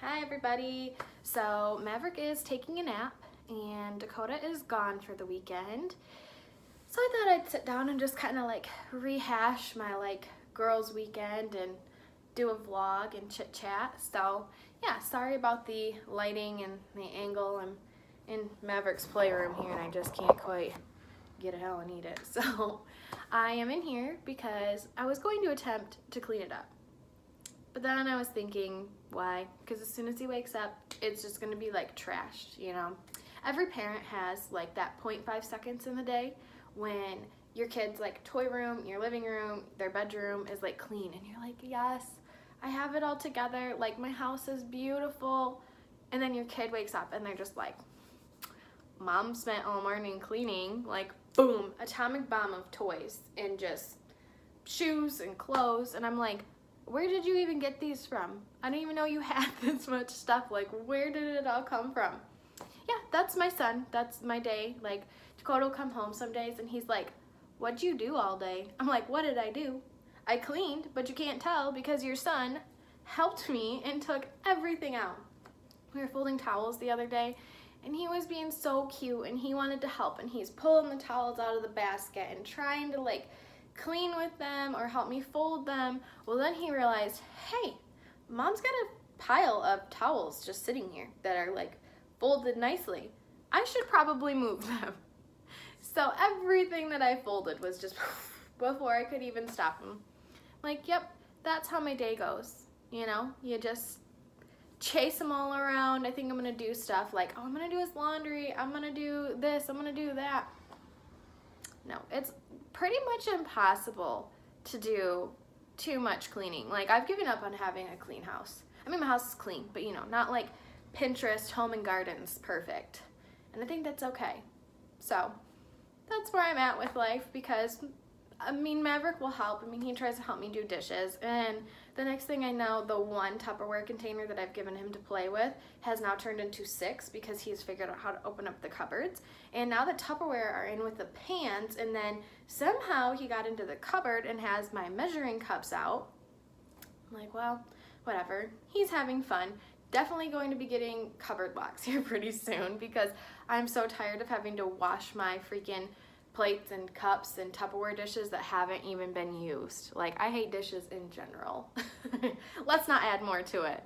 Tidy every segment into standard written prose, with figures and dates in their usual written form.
Hi everybody. So Maverick is taking a nap and Dakota is gone for the weekend. So I thought I'd sit down and just kind of rehash my girls weekend and do a vlog and chit chat. So yeah, sorry about the lighting and the angle. I'm in Maverick's playroom here and I just can't quite get it how I need it. So I am in here because I was going to attempt to clean it up. But then I was thinking, why? Because as soon as he wakes up, it's just going to be trashed, you know? Every parent has that 0.5 seconds in the day when your kid's toy room, your living room, their bedroom is clean. And you're like, yes, I have it all together. My house is beautiful. And then your kid wakes up and they're just like, Mom spent all morning cleaning, boom, atomic bomb of toys and just shoes and clothes. And I'm like, where did you even get these from? I didn't even know you had this much stuff. Where did it all come from? Yeah, that's my son. That's my day. Dakota will come home some days and he's like, what'd you do all day? I'm like, what did I do? I cleaned, but you can't tell because your son helped me and took everything out. We were folding towels the other day and he was being so cute and he wanted to help and he's pulling the towels out of the basket and trying to clean with them or help me fold them. Well, then he realized, hey, Mom's got a pile of towels just sitting here that are folded nicely. I should probably move them. So everything that I folded was just before I could even stop him. Yep, that's how my day goes. You know, you just chase him all around. I think I'm gonna do stuff oh, I'm gonna do his laundry, I'm gonna do this, I'm gonna do that. No, it's pretty much impossible to do too much cleaning. I've given up on having a clean house. I mean, my house is clean, but not Pinterest, home and gardens perfect. And I think that's okay. So that's where I'm at with life because, Maverick will help. He tries to help me do dishes. And the next thing I know, the one Tupperware container that I've given him to play with has now turned into 6 because he's figured out how to open up the cupboards. And now the Tupperware are in with the pans, and then somehow he got into the cupboard and has my measuring cups out. I'm like, well, whatever. He's having fun. Definitely going to be getting cupboard locks here pretty soon because I'm so tired of having to wash my freaking plates and cups and Tupperware dishes that haven't even been used. I hate dishes in general. Let's not add more to it.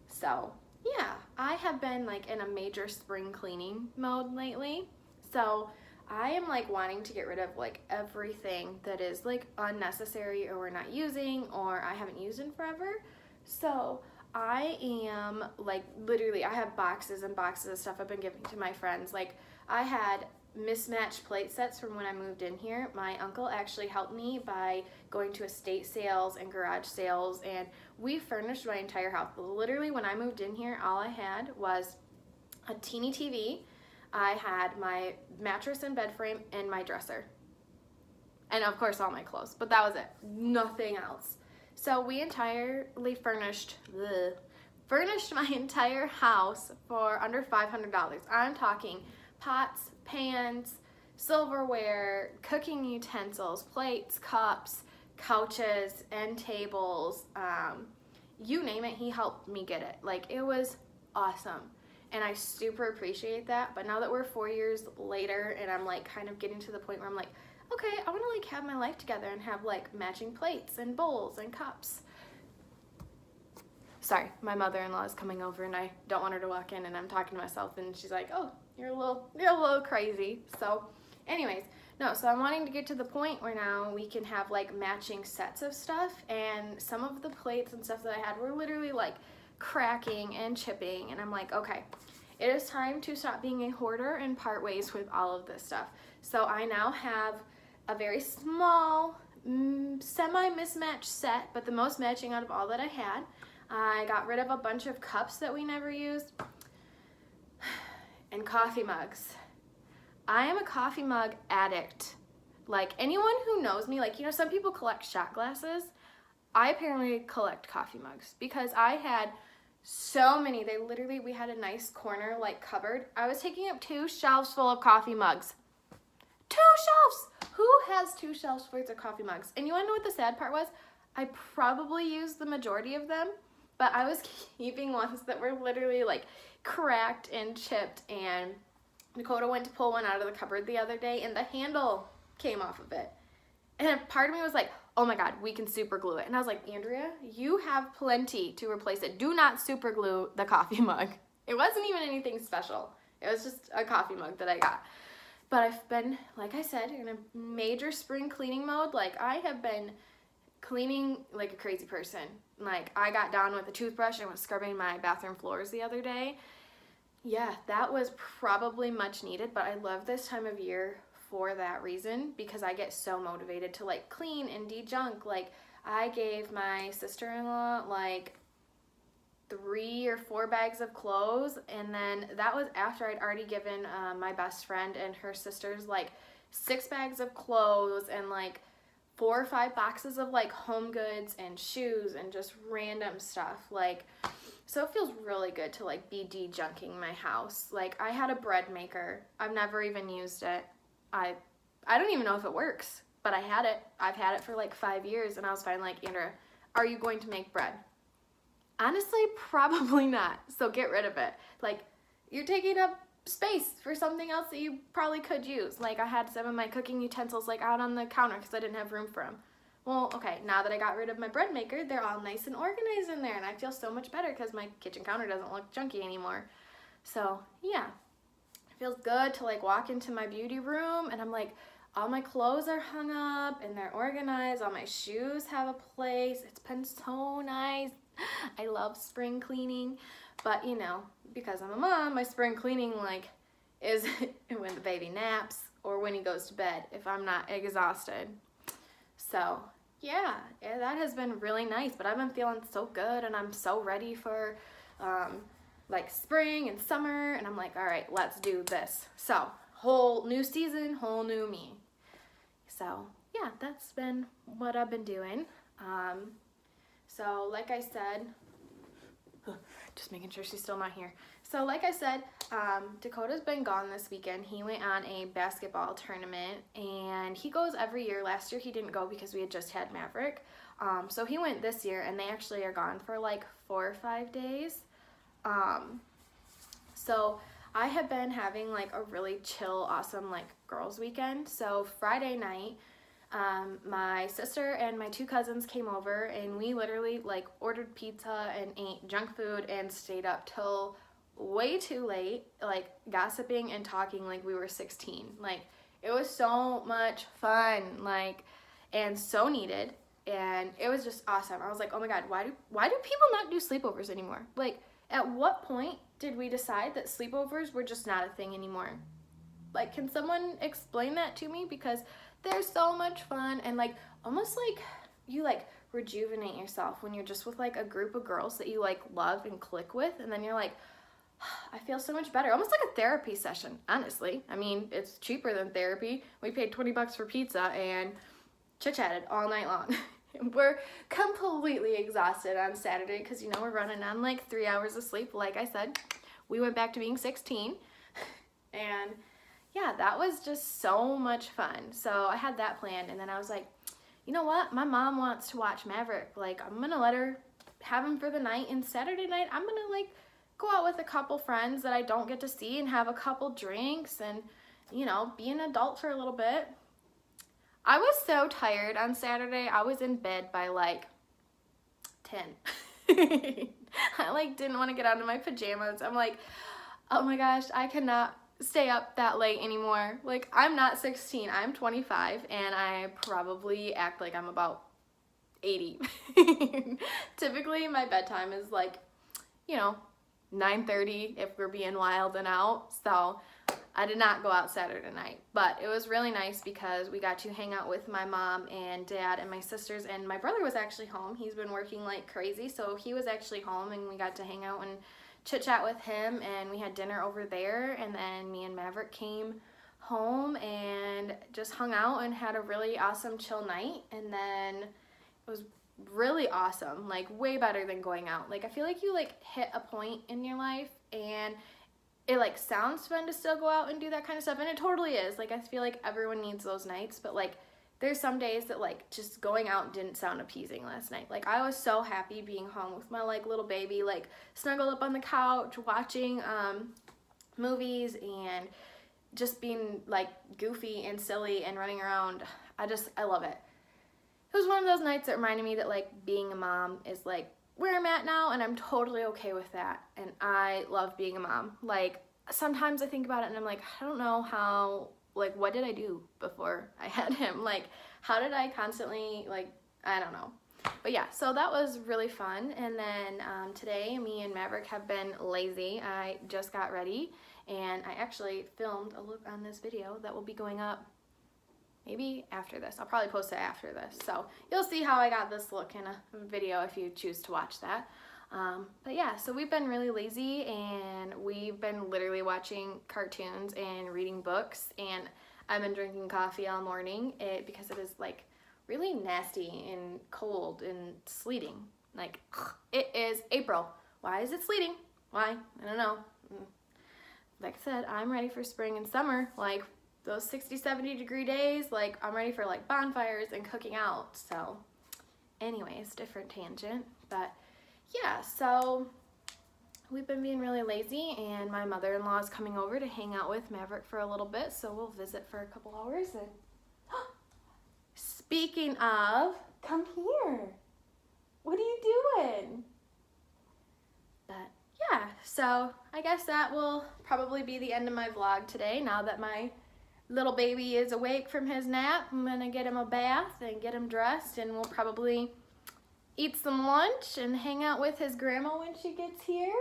So yeah, I have been in a major spring cleaning mode lately. So I am wanting to get rid of everything that is unnecessary or we're not using or I haven't used in forever. So I am literally, I have boxes and boxes of stuff I've been giving to my friends. I had mismatched plate sets from when I moved in here. My uncle actually helped me by going to estate sales and garage sales, and we furnished my entire house. Literally, when I moved in here, all I had was a teeny TV. I had my mattress and bed frame and my dresser. And of course, all my clothes, but that was it. Nothing else. So we entirely furnished my entire house for under $500. I'm talking pots, pans, silverware, cooking utensils, plates, cups, couches, end tables, you name it, he helped me get it. It was awesome. And I super appreciate that. But now that we're 4 years later and I'm kind of getting to the point where I'm okay, I want to have my life together and have matching plates and bowls and cups. Sorry, my mother-in-law is coming over and I don't want her to walk in and I'm talking to myself and she's like, oh, you're a little crazy. So anyways, no, so I'm wanting to get to the point where now we can have matching sets of stuff, and some of the plates and stuff that I had were literally cracking and chipping, and I'm okay, it is time to stop being a hoarder and part ways with all of this stuff. So I now have a very small, semi-mismatched set, but the most matching out of all that I had. I got rid of a bunch of cups that we never used and coffee mugs. I am a coffee mug addict. Anyone who knows me, some people collect shot glasses. I apparently collect coffee mugs because I had so many. We had a nice corner cupboard. I was taking up 2 shelves full of coffee mugs. 2 shelves! Who has 2 shelves worth of coffee mugs? And you wanna know what the sad part was? I probably used the majority of them but I was keeping ones that were literally like cracked and chipped, and Dakota went to pull one out of the cupboard the other day and the handle came off of it. And part of me was like, oh my God, we can super glue it. And I was like, Andrea, you have plenty to replace it. Do not super glue the coffee mug. It wasn't even anything special. It was just a coffee mug that I got. But I've been, like I said, in a major spring cleaning mode. Like, I have been cleaning like a crazy person. Like, I got down with a toothbrush and was scrubbing my bathroom floors the other day. Yeah, that was probably much needed, but I love this time of year for that reason, because I get so motivated to like clean and de-junk. Like, I gave my sister-in-law like 3 or 4 bags of clothes, and then that was after I'd already given my best friend and her sisters like 6 bags of clothes and like 4 or 5 boxes of like home goods and shoes and just random stuff. Like, so it feels really good to like be de-junking my house. Like, I had a bread maker. I've never even used it. I don't even know if it works, but I had it. I've had it for like 5 years, and I was finally like, Andrea, are you going to make bread? Honestly, probably not. So get rid of it. Like, you're taking up space for something else that you probably could use. Like, I had some of my cooking utensils like out on the counter because I didn't have room for them. Well, okay, now that I got rid of my bread maker, they're all nice and organized in there, and I feel so much better because my kitchen counter doesn't look junky anymore. So yeah, it feels good to like walk into my beauty room and I'm like, all my clothes are hung up and they're organized. All my shoes have a place. It's been so nice. I love spring cleaning, but you know, because I'm a mom, my spring cleaning like is when the baby naps or when he goes to bed if I'm not exhausted. So yeah, that has been really nice, but I've been feeling so good and I'm so ready for like spring and summer, and I'm like, all right, let's do this. So whole new season, whole new me. So yeah, that's been what I've been doing. So like I said, just making sure she's still not here. So like I said, Dakota's been gone this weekend. He went on a basketball tournament, and he goes every year. Last year he didn't go because we had just had Maverick. So he went this year, and they actually are gone for like 4 or 5 days. So I have been having like a really chill, awesome like girls weekend. So Friday night, my sister and my 2 cousins came over, and we literally like ordered pizza and ate junk food and stayed up till way too late, like gossiping and talking like we were 16. Like, it was so much fun, like, and so needed, and it was just awesome. I was like, oh my God, why do people not do sleepovers anymore? Like, at what point did we decide that sleepovers were just not a thing anymore? Like, can someone explain that to me? Because they're so much fun, and like almost like you like rejuvenate yourself when you're just with like a group of girls that you like love and click with, and then you're like, I feel so much better. Almost like a therapy session, honestly. I mean, it's cheaper than therapy. We paid $20 for pizza and chit-chatted all night long. We're completely exhausted on Saturday because, you know, we're running on like 3 hours of sleep. Like I said, we went back to being 16, and yeah, that was just so much fun. So I had that planned, and then I was like, you know what? My mom wants to watch Maverick. Like, I'm going to let her have him for the night, and Saturday night, I'm going to like go out with a couple friends that I don't get to see and have a couple drinks and, you know, be an adult for a little bit. I was so tired on Saturday. I was in bed by like 10. I like didn't want to get out of my pajamas. I'm like, oh my gosh, I cannot stay up that late anymore. Like, I'm not 16, I'm 25, and I probably act like I'm about 80. Typically my bedtime is like, you know, 9:30 if we're being wild and out. So I did not go out Saturday night, but it was really nice because we got to hang out with my mom and dad and my sisters, and my brother was actually home. He's been working like crazy, so he was actually home, and we got to hang out and chit chat with him, and we had dinner over there, and then me and Maverick came home and just hung out and had a really awesome chill night. And then it was really awesome, like way better than going out. Like, I feel like you like hit a point in your life and it like sounds fun to still go out and do that kind of stuff, and it totally is. Like, I feel like everyone needs those nights, but like there's some days that like just going out didn't sound appeasing last night. Like I was so happy being home with my like little baby, like snuggled up on the couch watching movies and just being like goofy and silly and running around. I love it. It was one of those nights that reminded me that like being a mom is like where I'm at now, and I'm totally okay with that. And I love being a mom. Like sometimes I think about it and I'm like, I don't know how, like what did I do before I had him? Like how did I constantly, like, I don't know. But yeah, so that was really fun. And then today me and Maverick have been lazy. I just got ready and I actually filmed a look on this video that will be going up maybe after this. I'll probably post it after this. So you'll see how I got this look in a video if you choose to watch that. But yeah, so we've been really lazy and we've been literally watching cartoons and reading books, and I've been drinking coffee all morning because it is like really nasty and cold and sleeting. Like it is April. Why is it sleeting? Why? I don't know. Like I said, I'm ready for spring and summer. Like those 60, 70 degree days, like I'm ready for like bonfires and cooking out. So anyways, different tangent, but yeah, so we've been being really lazy and my mother-in-law is coming over to hang out with Maverick for a little bit, so we'll visit for a couple hours. And speaking of, come here. What are you doing? But yeah, so I guess that will probably be the end of my vlog today. Now that my little baby is awake from his nap, I'm gonna get him a bath and get him dressed, and we'll probably eat some lunch and hang out with his grandma when she gets here.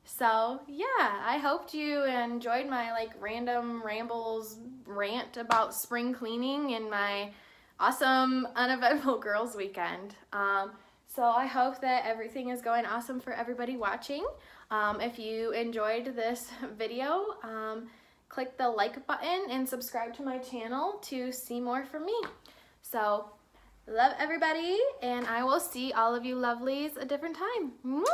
So yeah, I hoped you enjoyed my like random rambles rant about spring cleaning and my awesome uneventful girls weekend. So I hope that everything is going awesome for everybody watching. If you enjoyed this video, click the like button and subscribe to my channel to see more from me. So love everybody, and I will see all of you lovelies a different time. Mwah!